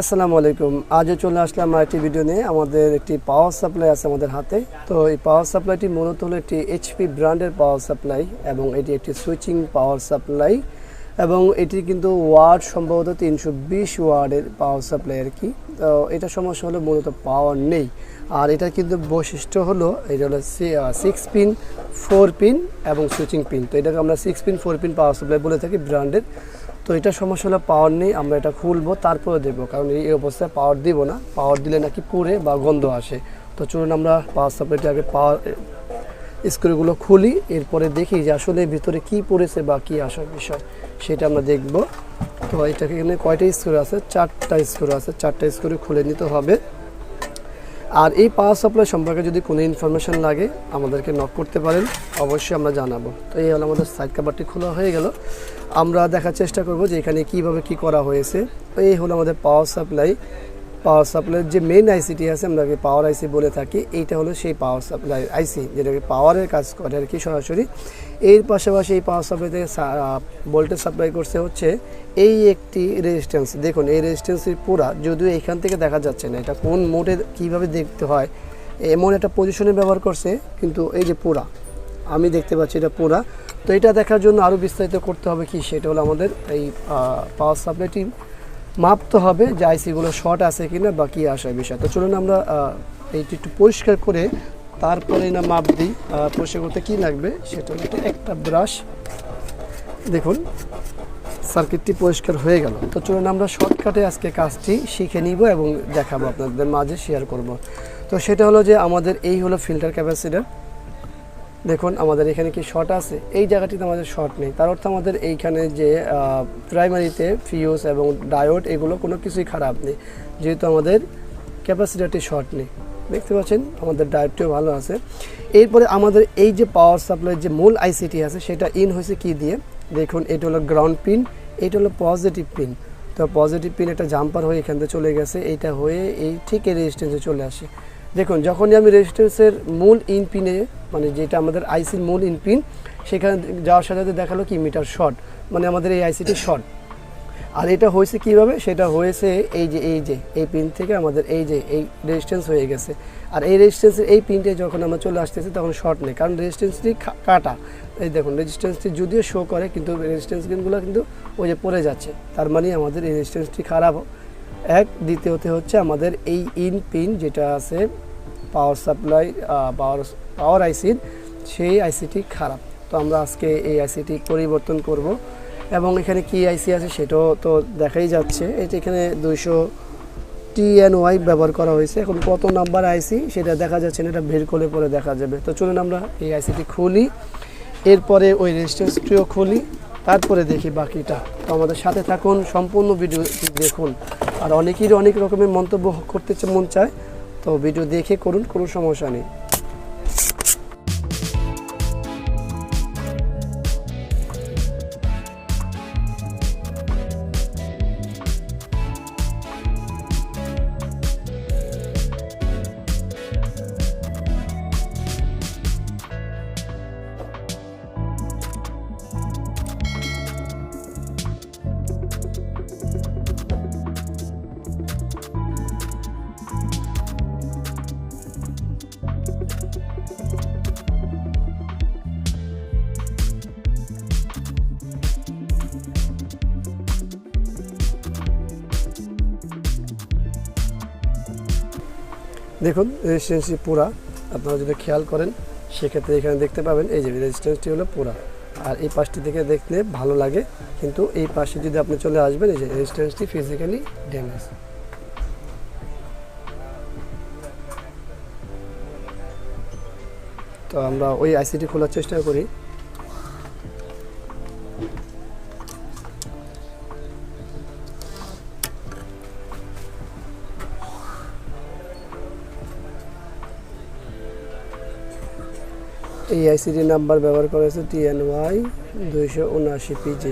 আসসালামু আলাইকুম। আজও চলে আসলাম আরেকটি ভিডিও নিয়ে। আমাদের একটি পাওয়ার সাপ্লাই আছে আমাদের হাতে। তো এই পাওয়ার সাপ্লাইটি মূলত হলো একটি এইচপি ব্র্যান্ডের পাওয়ার সাপ্লাই এবং এটি একটি সুইচিং পাওয়ার সাপ্লাই এবং এটি কিন্তু ওয়াট সম্ভবত 320 ওয়াটের পাওয়ার সাপ্লাই আর কি। তো এটা সমস্যা হলো মূলত পাওয়ার নেই। আর এটা কিন্তু বৈশিষ্ট্য হলো এটা হলো 6 পিন 4 পিন এবং সুইচিং পিন। তো এটাকে আমরা 6 পিন 4 পিন পাওয়ার সাপ্লাই বলে থাকি ব্র্যান্ডের। তো এটা সমস্যা হলো পাওয়ার নেই, আমরা এটা খুলবো তারপরে দেবো, কারণ এই অবস্থায় পাওয়ার দিব না, পাওয়ার দিলে নাকি পুড়ে বা গন্ধ আসে। তো চলুন আমরা পাওয়ার সাপ্লাইটি আগে পাওয়ার স্ক্রুগুলো খুলি, এরপরে দেখি যে আসলে ভিতরে কি পড়েছে বা কি আসার বিষয় সেটা আমরা দেখব। তো এটাকে এখানে কয়টা স্ক্রু আছে? 4টা স্ক্রু আছে। 4টা স্ক্রু খুলে নিতে হবে। আর এই পাওয়ার সাপ্লাই সম্পর্কে যদি কোনো ইনফরমেশন লাগে আমাদেরকে নক করতে পারেন, অবশ্যই আমরা জানাবো। তো এই হলো আমাদের সাইড কাভারটি খোলা হয়ে গেল। আমরা দেখার চেষ্টা করব যে এখানে কিভাবে কি করা হয়েছে। এই হলো আমাদের পাওয়ার সাপ্লাইয়ের যে মেইন আইসিটি আছে, আমরা পাওয়ার আইসি বলে থাকি। এইটা হলো সেই পাওয়ার সাপ্লাই আইসি যেটাকে পাওয়ারের কাজ করে আর কি সরাসরি। এর পাশাপাশি এই পাওয়ার সাপ্লাই থেকে ভোল্টেজ সাপ্লাই করছে হচ্ছে এই একটি রেজিস্ট্যান্স। দেখুন এই রেজিস্ট্যান্সের পুরা, যদিও এখান থেকে দেখা যাচ্ছে না এটা কোন মোডে কীভাবে দেখতে হয়, এমন একটা পজিশনে ব্যবহার করছে, কিন্তু এই যে পুরা আমি দেখতে পাচ্ছি এটা পুরা। তো এটা দেখার জন্য আরও বিস্তারিত করতে হবে কি, সেটা হলো আমাদের এই পাওয়ার সাপ্লাইটি মাপতে হবে যে আইসিগুলো শর্ট আছে কিনা বা কী আসার বিষয়। তো চলুন আমরা এইটি একটু পরিষ্কার করে তারপরে না মাপ দিই। পরিষ্কার করতে কী লাগবে সেটা হলো একটা ব্রাশ। দেখুন সার্কিটটি পরিষ্কার হয়ে গেল। তো চলুন আমরা শর্টকাটে আজকে কাজটি শিখে নিব এবং দেখাবো, আপনাদের মাঝে শেয়ার করব। তো সেটা হলো যে আমাদের এই হলো ফিল্টার ক্যাপাসিটর। দেখুন আমাদের এখানে কি শর্ট আছে, এই জায়গাটিতে আমাদের শর্ট নেই, তার অর্থ আমাদের এইখানে যে প্রাইমারিতে ফিউজ এবং ডায়োড এগুলো কোনো কিছুই খারাপ নেই, যেহেতু আমাদের ক্যাপাসিটারটি শর্ট নেই। দেখতে পাচ্ছেন আমাদের ডায়োডটিও ভালো আছে। এরপরে আমাদের এই যে পাওয়ার সাপ্লাইয়ের যে মূল আইসিটি আছে সেটা ইন হয়েছে কি দিয়ে, দেখুন এটা হলো গ্রাউন্ড পিন, এটা হলো পজিটিভ পিন। তো পজিটিভ পিন একটা জাম্পার হয়ে এখান থেকে চলে গেছে, এইটা হয়ে এই ঠিক এই রেজিস্ট্যান্সে চলে আসে। দেখুন যখনই আমি রেজিস্ট্যান্সের মূল ইন পিনে, মানে যেটা আমাদের আইসির মূল ইন পিন, সেখানে যাওয়ার সাথে সাথে দেখালো কি মিটার শর্ট, মানে আমাদের এই আইসিটি শর্ট। আর এটা হয়েছে কিভাবে, সেটা হয়েছে এই পিন থেকে আমাদের এই রেজিস্ট্যান্স হয়ে গেছে। আর এই রেজিস্ট্যান্সের এই পিনটে যখন আমরা চলে আসতেছি তখন শর্ট নেই, কারণ রেজিস্ট্যান্সটি কাটা। এই দেখুন রেজিস্ট্যান্সটি যদিও শো করে কিন্তু রেজিস্ট্যান্স পিনগুলো কিন্তু ওই যে পড়ে যাচ্ছে, তার মানে আমাদের এই রেজিস্ট্যান্সটি খারাপ। দ্বিতীয়তে হচ্ছে আমাদের এই ইন পিন যেটা আছে পাওয়ার সাপ্লাই পাওয়ার আইসির, সেই আইসিটি খারাপ। তো আমরা আজকে এই আইসিটি পরিবর্তন করব এবং এখানে কি আইসি আছে সেটাও তো দেখাই যাচ্ছে। এটা এখানে 200TNY ব্যবহার করা হয়েছে। এখন কত নাম্বার আইসি সেটা দেখা যাচ্ছে না, এটা বের করলে পরে দেখা যাবে। তো চলুন আমরা এই আইসিটি খুলি, এরপরে ওই রেজিস্ট্যান্সটিও খুলি, তারপরে দেখি বাকিটা। তো আমাদের সাথে থাকুন, সম্পূর্ণ ভিডিও দেখুন। আর অনেকেরই অনেক রকমের মন্তব্য করতে মন চায়, তো ভিডিও দেখে করুন, কোনো সমস্যা নেই। দেখুন রেজিস্ট্যান্সটি পুরা, আপনারা যদি খেয়াল করেন সেক্ষেত্রে এখানে দেখতে পাবেন এই যে রেজিস্ট্যান্সটি হলো পুরা। আর এই পাশটি থেকে দেখলে ভালো লাগে, কিন্তু এই পাশে যদি আপনি চলে আসবেন এই যে রেজিস্ট্যান্সটি ফিজিক্যালি ড্যামেজ। তো আমরা ওই আইসিটি খোলার চেষ্টা করি। এই আইসিটি নাম্বার ব্যবহার করেছে TNY 279PG।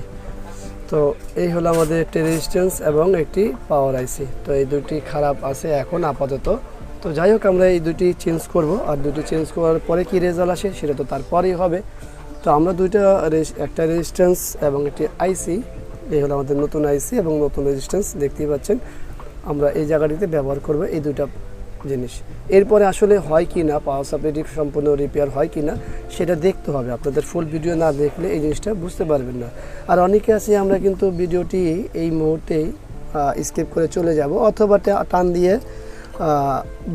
তো এই হলো আমাদের একটি রেজিস্ট্যান্স এবং একটি পাওয়ার আইসি। তো এই দুটি খারাপ আছে এখন আপাতত। তো যাই হোক আমরা এই দুটি চেঞ্জ করব, আর দুটি চেঞ্জ করার পরে কি রেজাল্ট আসে সেটা তো তারপরেই হবে। তো আমরা একটা রেজিস্ট্যান্স এবং একটি আইসি, এই হলো আমাদের নতুন আইসি এবং নতুন রেজিস্ট্যান্স দেখতেই পাচ্ছেন। আমরা এই জায়গাটিতে ব্যবহার করব এই দুইটা জিনিস। এরপরে আসলে হয় কি না পাওয়ার সাপ্লাইটি সম্পূর্ণ রিপেয়ার হয় কি না সেটা দেখতে হবে, আপনাদের ফুল ভিডিও না দেখলে এই জিনিসটা বুঝতে পারবেন না। আর অনেকে আছে আমরা কিন্তু ভিডিওটি এই মুহূর্তেই স্কিপ করে চলে যাব অথবা টান দিয়ে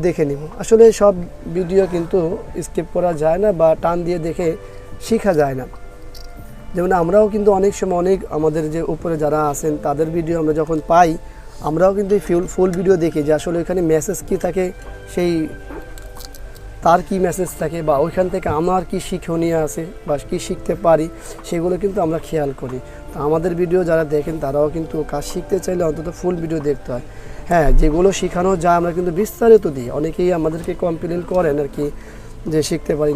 দেখে নিব। আসলে সব ভিডিও কিন্তু স্কিপ করা যায় না বা টান দিয়ে দেখে শেখা যায় না। যেমন আমরাও কিন্তু অনেক সময় অনেক আমাদের যে উপরে যারা আছেন তাদের ভিডিও আমরা যখন পাই আমরাও কিন্তু ফুল ভিডিও দেখি যে আসলে ওইখানে মেসেজ কী থাকে, সেই তার কি মেসেজ থাকে বা ওইখান থেকে আমার কি শিক্ষণীয় আছে বা কী শিখতে পারি সেগুলো কিন্তু আমরা খেয়াল করি। তো আমাদের ভিডিও যারা দেখেন তারাও কিন্তু কাজ শিখতে চাইলে অন্তত ফুল ভিডিও দেখতে হয়। হ্যাঁ, যেগুলো শেখানো যায় আমরা কিন্তু বিস্তারিত দিই। অনেকেই আমাদেরকে কমপ্লেন করেন আর কি যে শিখতে পারি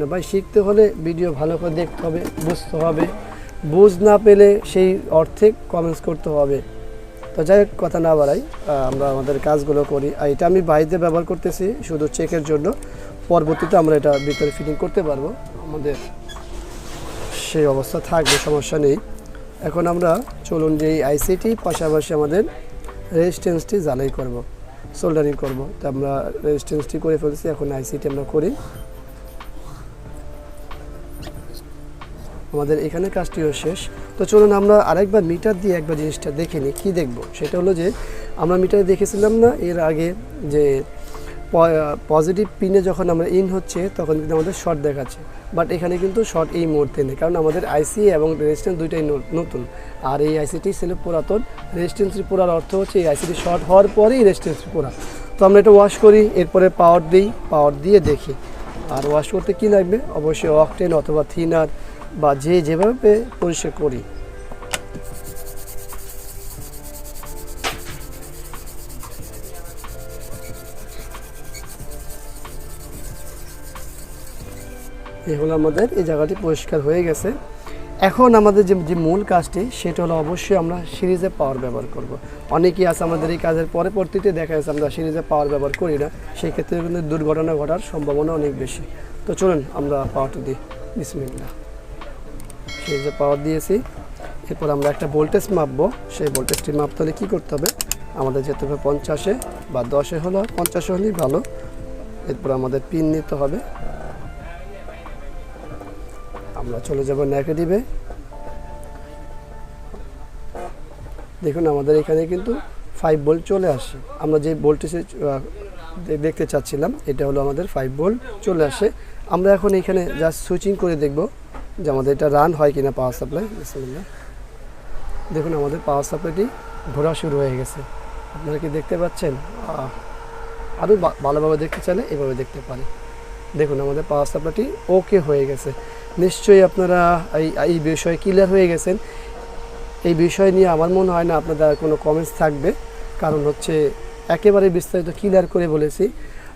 না। ভাই শিখতে হলে ভিডিও ভালো করে দেখতে হবে, বুঝতে হবে, বুঝ না পেলে সেই অর্থে কমেন্টস করতে হবে। তো যাই হোক, কথা না বাড়াই, আমরা আমাদের কাজগুলো করি। আর এটা আমি বাইরে ব্যবহার করতেছি শুধু চেকের জন্য, পরবর্তীতে আমরা এটা ভিতরে ফিটিং করতে পারবো, আমাদের সেই অবস্থা থাকবে, সমস্যা নেই। এখন আমরা চলুন যে এই আইসিটি পাশাপাশি আমাদের রেজিস্ট্যান্সটি জ্বালাই করব, সোল্ডারিং করব। তো আমরা রেজিস্ট্যান্সটি করে ফেলছি, এখন আইসিটি আমরা করি। আমাদের এখানে কাজটিও শেষ। তো চলুন আমরা আরেকবার মিটার দিয়ে একবার জিনিসটা দেখে নিই। কী দেখব সেটা হলো যে আমরা মিটারে দেখেছিলাম না এর আগে যে পজিটিভ পিনে যখন আমরা ইন হচ্ছে তখন কিন্তু আমাদের শর্ট দেখাচ্ছে, বাট এখানে কিন্তু শর্ট এই মুহূর্তে নেই, কারণ আমাদের আইসি এবং রেজিস্ট্যান্স দুইটাই নতুন। আর এই আইসিটি ছিল পুরাতন, রেজিস্ট্যান্সটি পুরার অর্থ হচ্ছে এই আইসিটি শর্ট হওয়ার পরেই রেজিস্ট্যান্সটি পুরা। তো আমরা এটা ওয়াশ করি, এরপরে পাওয়ার দিই, পাওয়ার দিয়ে দেখি। আর ওয়াশ করতে কী লাগবে, অবশ্যই অকটেন অথবা থিনার বা যেভাবে পরিষ্কার করি। এই হলো আমাদের এই জায়গাটি পরিষ্কার হয়ে গেছে। এখন আমাদের যে মূল কাজটি সেটা হলো অবশ্যই আমরা সিরিজে পাওয়ার ব্যবহার করব। অনেকেই আছে আমাদের এই কাজের পরবর্তীতে দেখা যাচ্ছে আমরা সিরিজে পাওয়ার ব্যবহার করি না, সেই ক্ষেত্রে কিন্তু দুর্ঘটনা ঘটার সম্ভাবনা অনেক বেশি। তো চলুন আমরা পাওয়ারটা দিই, বিসমিল্লাহ। সিরিজে পাওয়ার দিয়েছি, এরপর আমরা একটা ভোল্টেজ মাপবো। সেই ভোল্টেজটি মাপতে হলে কী করতে হবে, আমাদের যেতে হবে 50-এ বা 10-এ হলো, 50 হলেই ভালো। এরপর আমাদের পিন নিতে হবে, আমরা চলে যাব নেগেটিভে। দেখুন আমাদের এখানে কিন্তু 5 ভোল্ট চলে আসে। আমরা যে ভোল্টেজে দেখতে চাচ্ছিলাম এটা হলো আমাদের 5 ভোল্ট চলে আসে। আমরা এখন এখানে জাস্ট সুইচিং করে দেখব যে আমাদের এটা রান হয় কিনা পাওয়ার সাপ্লাই। বিসমিল্লাহ। দেখুন আমাদের পাওয়ার সাপ্লাইটি ঘোরা শুরু হয়ে গেছে, আপনারা কি দেখতে পাচ্ছেন? আরও ভালোভাবে দেখতে চাইলে এভাবে দেখতে পারি। দেখুন আমাদের পাওয়ার সাপ্লাইটি ওকে হয়ে গেছে। নিশ্চয়ই আপনারা এই বিষয়ে ক্লিয়ার হয়ে গেছেন। এই বিষয় নিয়ে আমার মনে হয় না আপনাদের কোনো কমেন্টস থাকবে, কারণ হচ্ছে একেবারে বিস্তারিত ক্লিয়ার করে বলেছি।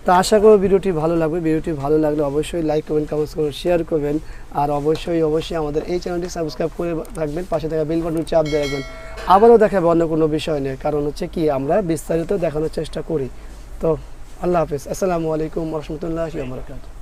তো আশা করব ভিডিওটি ভালো লাগবে। ভিডিওটি ভালো লাগলে অবশ্যই লাইক করবেন, কমেন্টস করবেন, শেয়ার করবেন। আর অবশ্যই আমাদের এই চ্যানেলটি সাবস্ক্রাইব করে রাখবেন, পাশে থাকা বেল বাটন চাপ দিয়ে রাখবেন। আবারও দেখাবো অন্য কোনো বিষয় নিয়ে, কারণ হচ্ছে কি আমরা বিস্তারিত দেখানোর চেষ্টা করি। তো আল্লাহ হাফেজ, আসসালামু আলাইকুম ওয়া রাহমাতুল্লাহি ওয়া বারাকাতুহু।